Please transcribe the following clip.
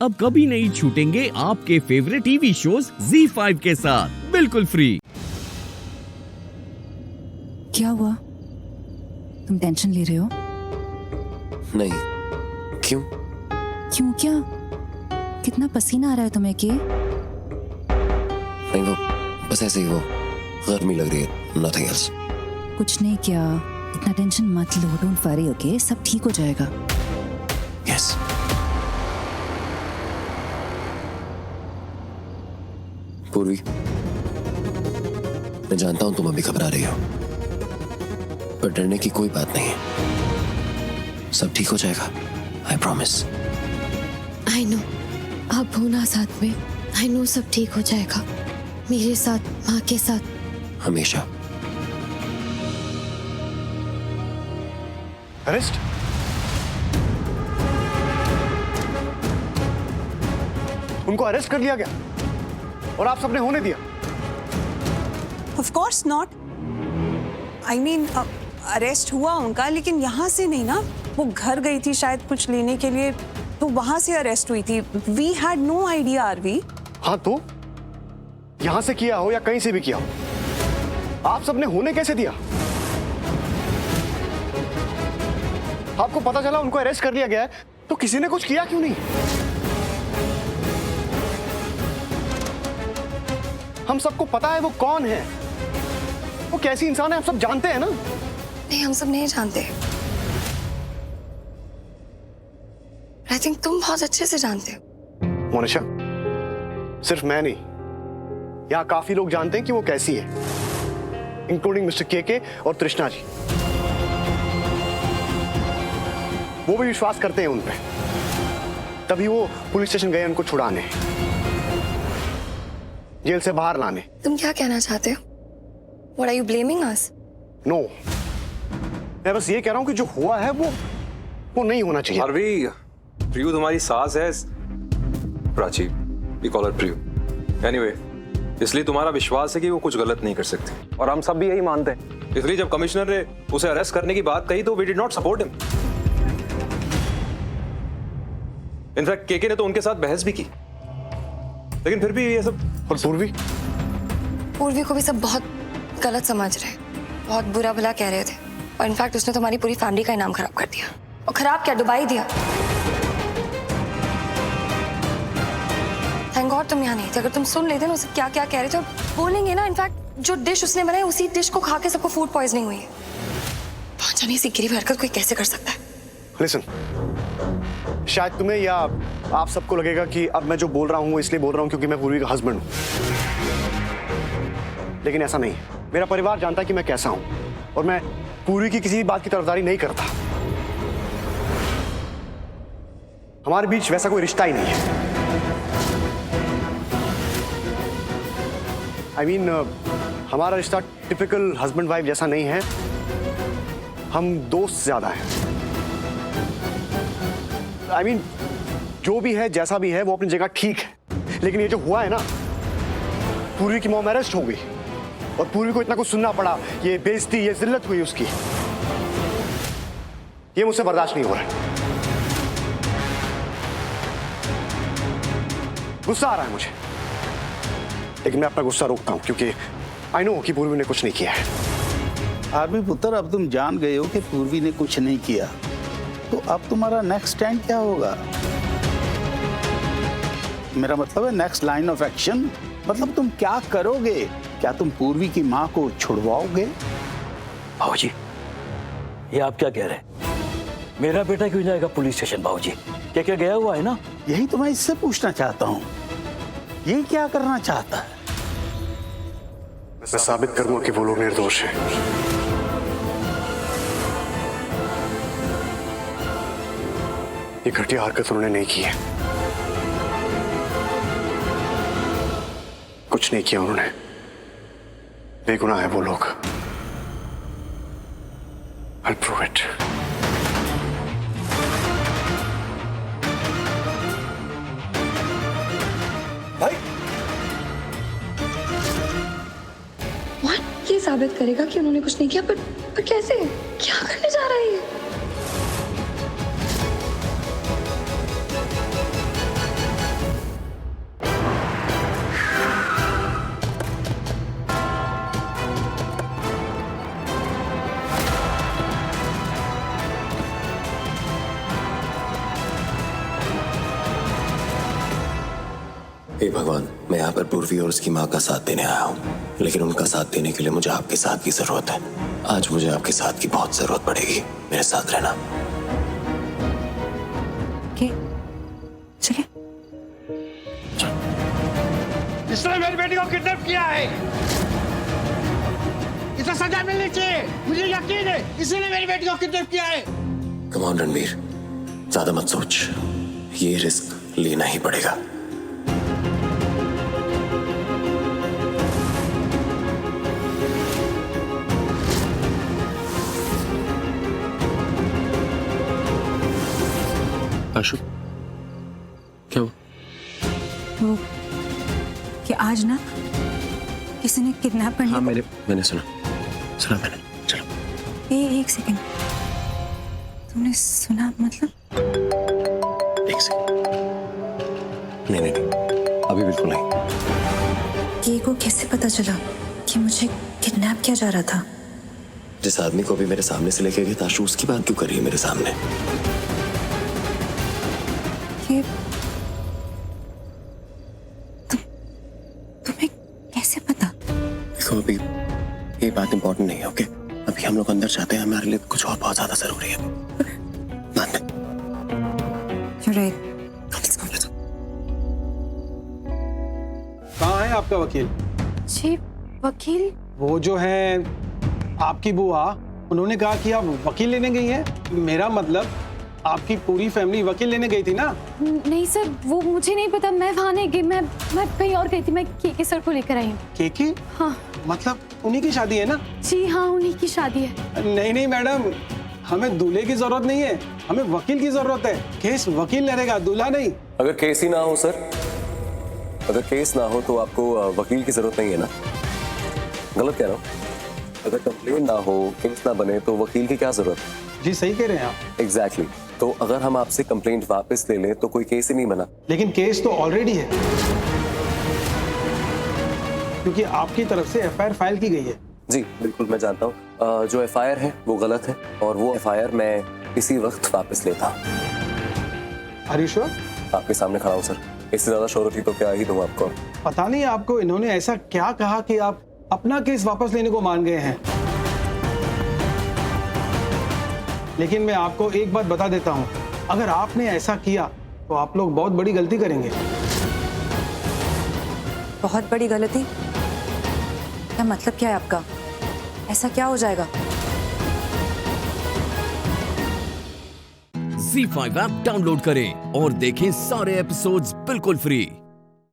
अब कभी नहीं छूटेंगे आपके फेवरेट टीवी शोज ZEE5 के साथ बिल्कुल फ्री। क्या हुआ? तुम टेंशन ले रहे हो? नहीं। क्यों? क्यों क्या? कितना पसीना आ रहा है तुम्हें कि? नहीं, वो बस ऐसे ही, वो गर्मी लग रही है, नथिंग एल्स। कुछ नहीं किया, इतना टेंशन मत लो, डोंट वरी, ओके? सब ठीक हो जाएगा। यस। पूर्वी, मैं जानता हूं तुम अभी घबरा रही हो, पर डरने की कोई बात नहीं है। सब ठीक हो जाएगा, आई प्रॉमिस। आई नो, आप हो ना साथ में। आई नो सब ठीक हो जाएगा, मेरे साथ, माँ के साथ, हमेशा। अरेस्ट? उनको अरेस्ट कर लिया गया और आप सबने होने दिया? Of course not. I mean, arrest हुआ उनका, लेकिन यहाँ से नहीं ना। वो घर गई थी शायद कुछ लेने के लिए, तो वहां से अरेस्ट हुई थी। We had no idea, Aarvi. हाँ तो यहां से किया हो या कहीं से भी किया हो, आप सबने होने कैसे दिया? आपको पता चला उनको अरेस्ट कर लिया गया है, तो किसी ने कुछ किया क्यों नहीं? हम सबको पता है वो कौन है, वो कैसी इंसान है, हम सब जानते हैं ना। नहीं, हम सब नहीं जानते। आई थिंक तुम बहुत अच्छे से जानते हो। मोनिशा, सिर्फ मैं नहीं, यहाँ काफी लोग जानते हैं कि वो कैसी है, इंक्लूडिंग मिस्टर के और तृष्णा जी। वो भी विश्वास करते हैं उन पे, तभी वो पुलिस स्टेशन गए उनको छुड़ाने, जेल से बाहर लाने। तुम क्या कहना चाहते हो? What are you blaming us? No, मैं बस ये कह रहा हूं कि जो हुआ है वो नहीं होना चाहिए। आरवी, प्रियू तुम्हारी सास है, Prachi, we call her Priyu. Anyway, इसलिए तुम्हारा विश्वास है कि वो कुछ गलत नहीं कर सकती, और हम सब भी यही मानते हैं। इसलिए जब कमिश्नर ने उसे अरेस्ट करने की बात कही तो we did not support him। In fact KK ने तो उनके साथ बहस भी की, लेकिन फिर भी ये सब। और पूर्वी को भी सब बहुत गलत समझ रहे, बहुत बुरा भला कह रहे थे, और इनफैक्ट उसने तुम्हारी पूरी फैमिली का नाम खराब कर दिया। और खराब क्या, डुबा ही दिया। थैंक गॉड तुम यहाँ नहीं थे, अगर तुम सुन लेते ना उसे क्या क्या कह रहे थे। और बोलेंगे ना, इनफैक्ट जो डिश उसने बनाई उसी डिश को खा के सबको फूड पॉइजनिंग हुई है। पहुंचा नहीं, ऐसी गिरी हरकत कोई कैसे कर सकता है? लिसन, शायद तुम्हें या आप सबको लगेगा कि अब मैं जो बोल रहा हूँ इसलिए बोल रहा हूँ क्योंकि मैं पूर्वी का हस्बैंड हूँ, लेकिन ऐसा नहीं है। मेरा परिवार जानता है कि मैं कैसा हूँ, और मैं पूर्वी की किसी भी बात की तरफदारी नहीं करता। हमारे बीच वैसा कोई रिश्ता ही नहीं है। I mean, हमारा रिश्ता टिपिकल हस्बैंड वाइफ जैसा नहीं है, हम दोस्त ज्यादा हैं। I mean, जो भी है जैसा भी है वो अपनी जगह ठीक है, लेकिन ये जो हुआ है ना, पूर्वी की मॉम अरेस्ट हो गई और पूर्वी को इतना कुछ सुनना पड़ा, ये बेइज्जती, ये जिल्लत हुई उसकी, ये मुझसे बर्दाश्त नहीं हो रहा है। गुस्सा आ रहा है मुझे, लेकिन मैं अपना गुस्सा रोकता हूं क्योंकि आई नो कि पूर्वी ने कुछ नहीं किया है। आरवी पुत्र, अब तुम जान गए हो कि पूर्वी ने कुछ नहीं किया, तो अब तुम्हारा नेक्स्ट स्टैंड क्या होगा? मेरा मतलब है नेक्स्ट लाइन ऑफ एक्शन, मतलब तुम क्या करोगे? क्या तुम पूर्वी की माँ को छुड़वाओगे? बाबूजी, ये आप क्या कह रहे हैं? मेरा बेटा क्यों जाएगा पुलिस स्टेशन? बाबूजी, क्या क्या गया हुआ है ना? यही तो मैं इससे पूछना चाहता हूँ, ये क्या करना चाहता है? मैं साबित करूंगा कि वो लोग निर्दोष हैं। ये घटिया हरकत उन्होंने नहीं की है, कुछ नहीं किया उन्होंने, बेगुनाह है वो लोग। I'll prove it. भाई, What? ये साबित करेगा कि उन्होंने कुछ नहीं किया, पर कैसे? क्या करने जा रहा है ये? हे भगवान, मैं यहाँ पर पूर्वी और उसकी माँ का साथ देने आया हूँ, लेकिन उनका साथ देने के लिए मुझे आपके साथ की जरूरत है। आज मुझे आपके साथ की बहुत जरूरत पड़ेगी। मेरे साथ रहना। ओके चलिए। इसने मेरी बेटी को किडनैप किया है, इसे सजा मिलनी चाहिए। मुझे यकीन है इसने मेरी बेटी को किडनैप किया है। कम ऑन रणवीर, ज्यादा मत सोच, ये रिस्क लेना ही पड़ेगा। आशु क्या हुआ? वो कि आज ना किसी ने किडनैप करने हाँ, मैंने सुना मैंने। चलो एक सेकंड, तुमने सुना मतलब? एक सेकंड। नहीं, अभी बिल्कुल नहीं। ये को कैसे पता चला कि मुझे किडनैप किया जा रहा था? जिस आदमी को भी मेरे सामने से लेके गए थे, आशु उसकी बात क्यों कर रही है मेरे सामने? ये तुम्हें कैसे पता? देखो, अभी ये बात इंपॉर्टेंट नहीं है, ओके? अभी हम लोग अंदर जाते हैं, हमारे लिए कुछ और बहुत ज्यादा जरूरी है। बाद में। You're right. कहाँ है आपका वकील? जी वकील? वो जो है आपकी बुआ, उन्होंने कहा कि आप वकील लेने गई हैं। मेरा मतलब आपकी पूरी फैमिली वकील लेने गई थी ना? नहीं सर, वो मुझे नहीं पता, मैं वहाँ नहीं गई, मैं कहीं और गई थी। मैं केके सर को लेकर आई हूँ। केके? हाँ। मतलब उन्हीं की शादी है ना? जी हाँ, उन्हीं की शादी है। नहीं मैडम, हमें दूल्हे की जरूरत नहीं है, हमें वकील की जरूरत है। केस वकील लड़ेगा, दूल्हा नहीं। अगर केस ही ना हो सर, अगर केस ना हो तो आपको वकील की जरूरत नहीं है ना? गलत कह रहा हूँ? अगर कंप्लेन ना हो, केस ना बने तो वकील की क्या जरूरत है? जी सही कह रहे हैं आप। एग्जैक्टली। तो अगर हम आपसे कंप्लेंट वापस ले लें तो कोई केस ही नहीं बना। लेकिन केस तो ऑलरेडी है, क्योंकि आपकी तरफ से एफआईआर फाइल की गई है। जी बिल्कुल, मैं जानता हूँ। जो एफआईआर है वो गलत है और वो एफआईआर मैं इसी वक्त वापस लेता हूँ। Are you sure? आपके सामने खड़ा हूँ सर, इससे ज्यादा श्योरिटी तो क्या ही दूँ आपको। पता नहीं आपको इन्होंने ऐसा क्या कहा कि आप अपना केस वापस लेने को मान गए हैं। लेकिन मैं आपको एक बात बता देता हूं, अगर आपने ऐसा किया तो आप लोग बहुत बड़ी गलती करेंगे। बहुत बड़ी गलती? क्या मतलब क्या है आपका? ऐसा क्या हो जाएगा? Z5 ऐप डाउनलोड करें और देखें सारे एपिसोड्स बिल्कुल फ्री।